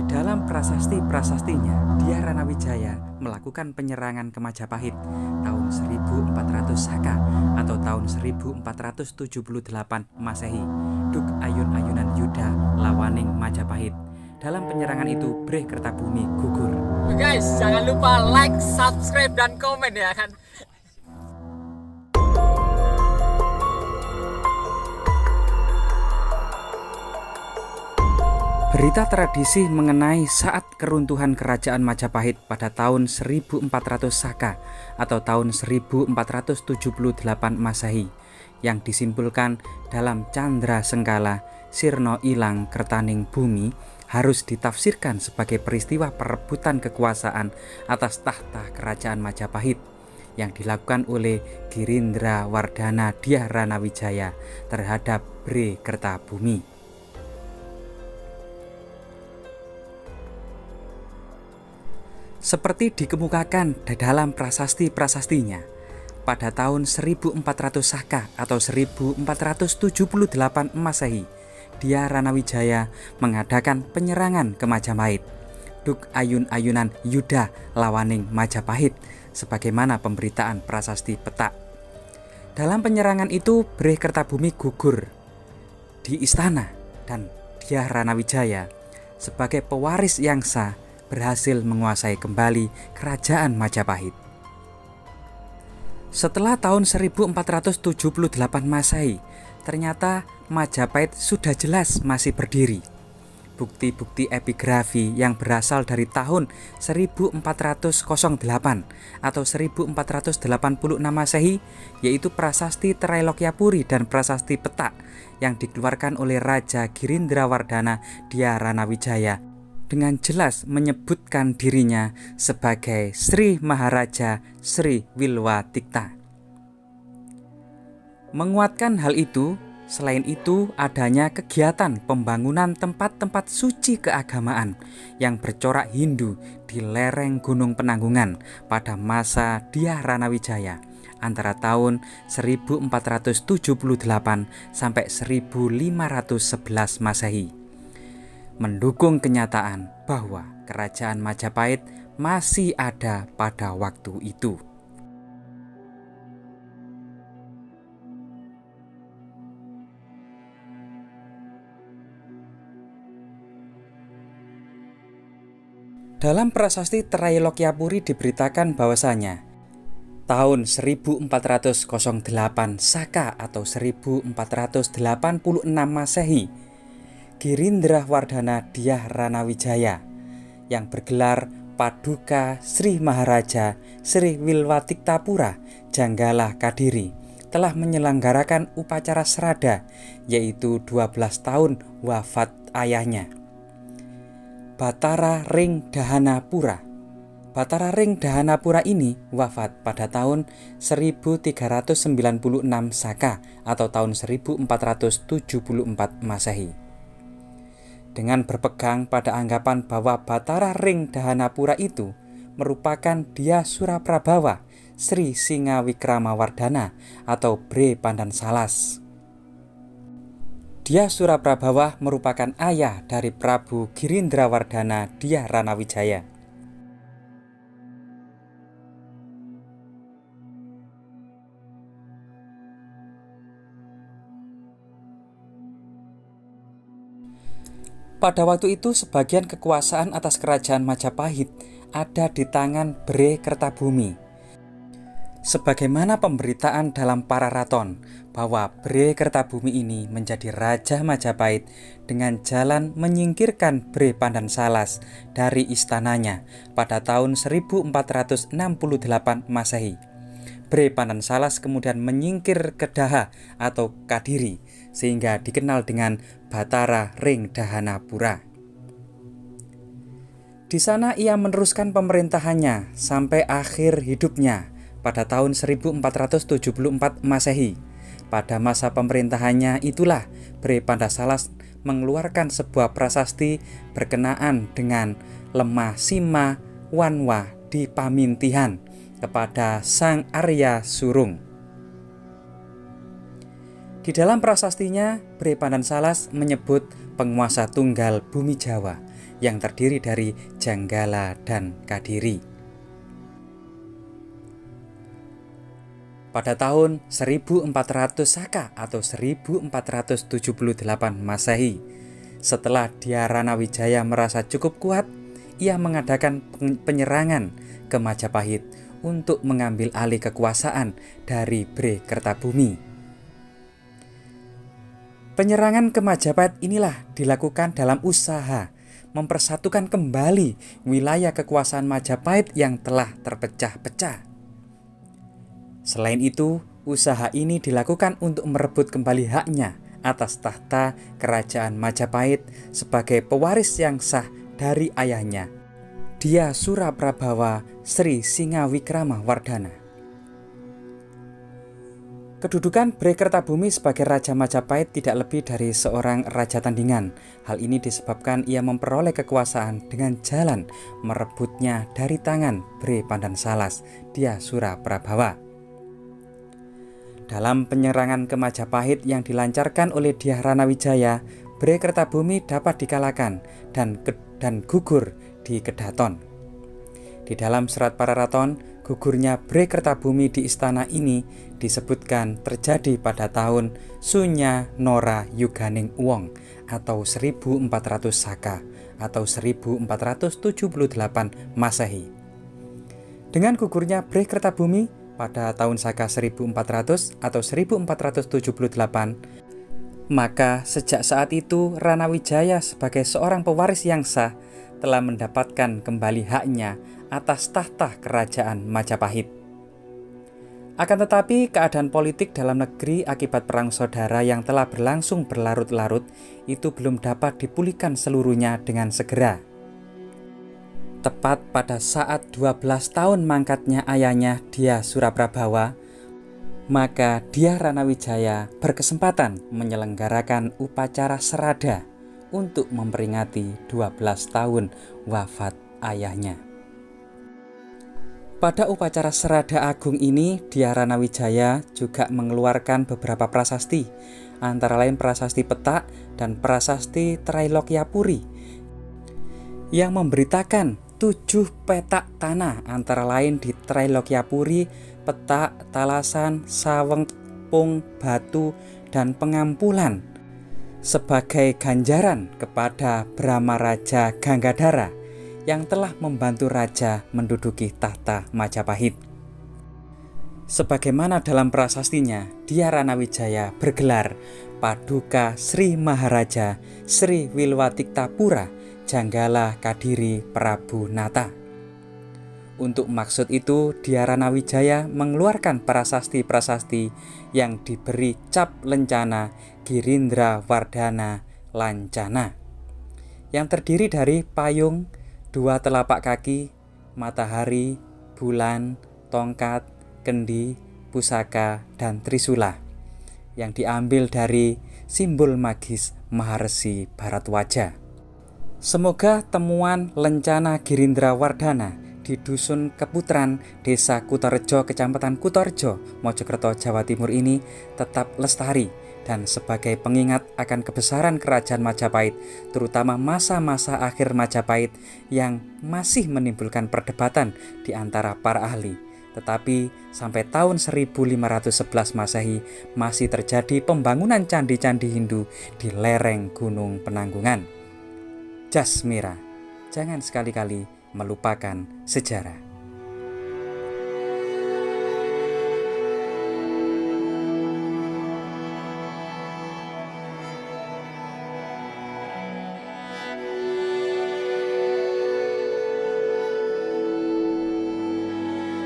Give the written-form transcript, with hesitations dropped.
Dalam prasasti-prasastinya, Dyah Ranawijaya melakukan penyerangan ke Majapahit tahun 1400 Saka atau tahun 1478 Masehi. Duk ayun-ayunan Yuda lawaning Majapahit. Dalam penyerangan itu, Breh Kertabumi gugur. Guys, jangan lupa like, subscribe, dan komen ya kan. Berita tradisi mengenai saat keruntuhan kerajaan Majapahit pada tahun 1400 Saka atau tahun 1478 Masehi yang disimpulkan dalam Candra Sengkala Sirna Ilang Kertaning Bumi harus ditafsirkan sebagai peristiwa perebutan kekuasaan atas tahta kerajaan Majapahit yang dilakukan oleh Girindra Wardana Dyah Ranawijaya terhadap Breh Kertabumi. Seperti dikemukakan dalam prasasti-prasastinya, pada tahun 1400 Saka atau 1478 Masehi, Dyah Ranawijaya mengadakan penyerangan ke Majapahit. Duk ayun-ayunan Yuda lawaning Majapahit, sebagaimana pemberitaan prasasti petak. Dalam penyerangan itu, Breh Kertabumi gugur di istana dan Dyah Ranawijaya sebagai pewaris yang sah berhasil menguasai kembali kerajaan Majapahit. Setelah tahun 1478 Masehi, ternyata Majapahit sudah jelas masih berdiri. Bukti-bukti epigrafi yang berasal dari tahun 1408 atau 1486 Masehi, yaitu prasasti Trailokyapuri dan prasasti petak yang dikeluarkan oleh Raja Girindra Wardana Dyah Ranawijaya, dengan jelas menyebutkan dirinya sebagai Sri Maharaja Sri Wilwatikta. Menguatkan hal itu, selain itu adanya kegiatan pembangunan tempat-tempat suci keagamaan yang bercorak Hindu di lereng Gunung Penanggungan pada masa Dyah Ranawijaya antara tahun 1478 sampai 1511 Masehi. Mendukung kenyataan bahwa kerajaan Majapahit masih ada pada waktu itu. Dalam prasasti Trailokyapuri diberitakan bahwasanya tahun 1408 Saka atau 1486 Masehi, Girindra Wardana Dyah Ranawijaya yang bergelar Paduka Sri Maharaja Sri Wilwatiktapura Janggala Kadiri telah menyelenggarakan upacara serada, yaitu 12 tahun wafat ayahnya, Batara Ring Dahanapura. Batara Ring Dahanapura ini wafat pada tahun 1396 Saka atau tahun 1474 Masehi. Dengan berpegang pada anggapan bahwa Batara Ring Dahanapura itu merupakan Dyah Suraprabawa Sri Singawikramawardhana atau Breh Pandansalas. Dyah Suraprabawa merupakan ayah dari Prabu Girindra Wardana Dyah Ranawijaya. Pada waktu itu sebagian kekuasaan atas kerajaan Majapahit ada di tangan Breh Kertabumi. Sebagaimana pemberitaan dalam Pararaton bahwa Breh Kertabumi ini menjadi Raja Majapahit dengan jalan menyingkirkan Breh Pandansalas dari istananya pada tahun 1468 Masehi. Breh Pandansalas kemudian menyingkir ke Daha atau Kadiri sehingga dikenal dengan Batara Ring Dahanapura. Di sana ia meneruskan pemerintahannya sampai akhir hidupnya pada tahun 1474 Masehi. Pada masa pemerintahannya itulah Breh Pandansalas mengeluarkan sebuah prasasti berkenaan dengan lemah Sima Wanwa di Pamintihan kepada Sang Arya Surung. Di dalam prasastinya, Breh Pandansalas menyebut penguasa tunggal bumi Jawa, yang terdiri dari Janggala dan Kadiri. Pada tahun 1400 Saka atau 1478 Masehi, setelah Dhyarana Wijaya merasa cukup kuat, ia mengadakan penyerangan ke Majapahit untuk mengambil alih kekuasaan dari Bre Kertabumi. Penyerangan ke Majapahit inilah dilakukan dalam usaha mempersatukan kembali wilayah kekuasaan Majapahit yang telah terpecah-pecah. Selain itu, usaha ini dilakukan untuk merebut kembali haknya atas tahta kerajaan Majapahit sebagai pewaris yang sah dari ayahnya, Dia Suraprabawa Sri Singawikrama Wardhana. Kedudukan Bre Kertabumi sebagai Raja Majapahit tidak lebih dari seorang raja tandingan. Hal ini disebabkan ia memperoleh kekuasaan dengan jalan merebutnya dari tangan Bre Pandansalas, Dia Suraprabawa. Dalam penyerangan ke Majapahit yang dilancarkan oleh Dhyarana Wijaya, Bre Kertabumi dapat dikalahkan dan gugur di Kedaton. Di dalam Serat Pararaton, gugurnya Bre Kertabumi di istana ini disebutkan terjadi pada tahun Sunya Nora Yuganing Uwong atau 1400 Saka atau 1478 Masehi. Dengan gugurnya Bre Kertabumi pada tahun Saka 1400 atau 1478, maka sejak saat itu Rana Wijaya sebagai seorang pewaris yang sah telah mendapatkan kembali haknya atas tahta kerajaan Majapahit. Akan tetapi keadaan politik dalam negeri akibat perang saudara yang telah berlangsung berlarut-larut itu belum dapat dipulihkan seluruhnya dengan segera. Tepat pada saat 12 tahun mangkatnya ayahnya Dia Suraprabawa, maka Dhyarana Wijaya berkesempatan menyelenggarakan upacara serada untuk memperingati 12 tahun wafat ayahnya. Pada upacara serada agung ini, Dhyarana Wijaya juga mengeluarkan beberapa prasasti, antara lain prasasti Petak dan prasasti Trailokyapuri, yang memberitakan 7 petak tanah, antara lain di Trailokyapuri, Petak, Talasan, Saweng, Pung, Batu, dan Pengampulan sebagai ganjaran kepada Brahma Raja Ganggadhara yang telah membantu raja menduduki tahta Majapahit. Sebagaimana dalam prasastinya, Dhyarana Wijaya bergelar Paduka Sri Maharaja Sri Wilwatiktapura Janggala Kadiri Prabu Nata. Untuk maksud itu, Dhyarana Wijaya mengeluarkan prasasti-prasasti yang diberi cap lencana Girindra Wardhana Lancana, yang terdiri dari payung, 2 telapak kaki, matahari, bulan, tongkat, kendi, pusaka, dan trisula, yang diambil dari simbol magis Maharsi Bharadwaja. Semoga temuan lencana Girindra Wardhana di Dusun Keputran, Desa Kutorejo, Kecamatan Kutorejo, Mojokerto, Jawa Timur ini tetap lestari dan sebagai pengingat akan kebesaran kerajaan Majapahit, terutama masa-masa akhir Majapahit yang masih menimbulkan perdebatan di antara para ahli. Tetapi sampai tahun 1511 Masehi masih terjadi pembangunan candi-candi Hindu di lereng Gunung Penanggungan. Jasmira, jangan sekali-kali melupakan sejarah.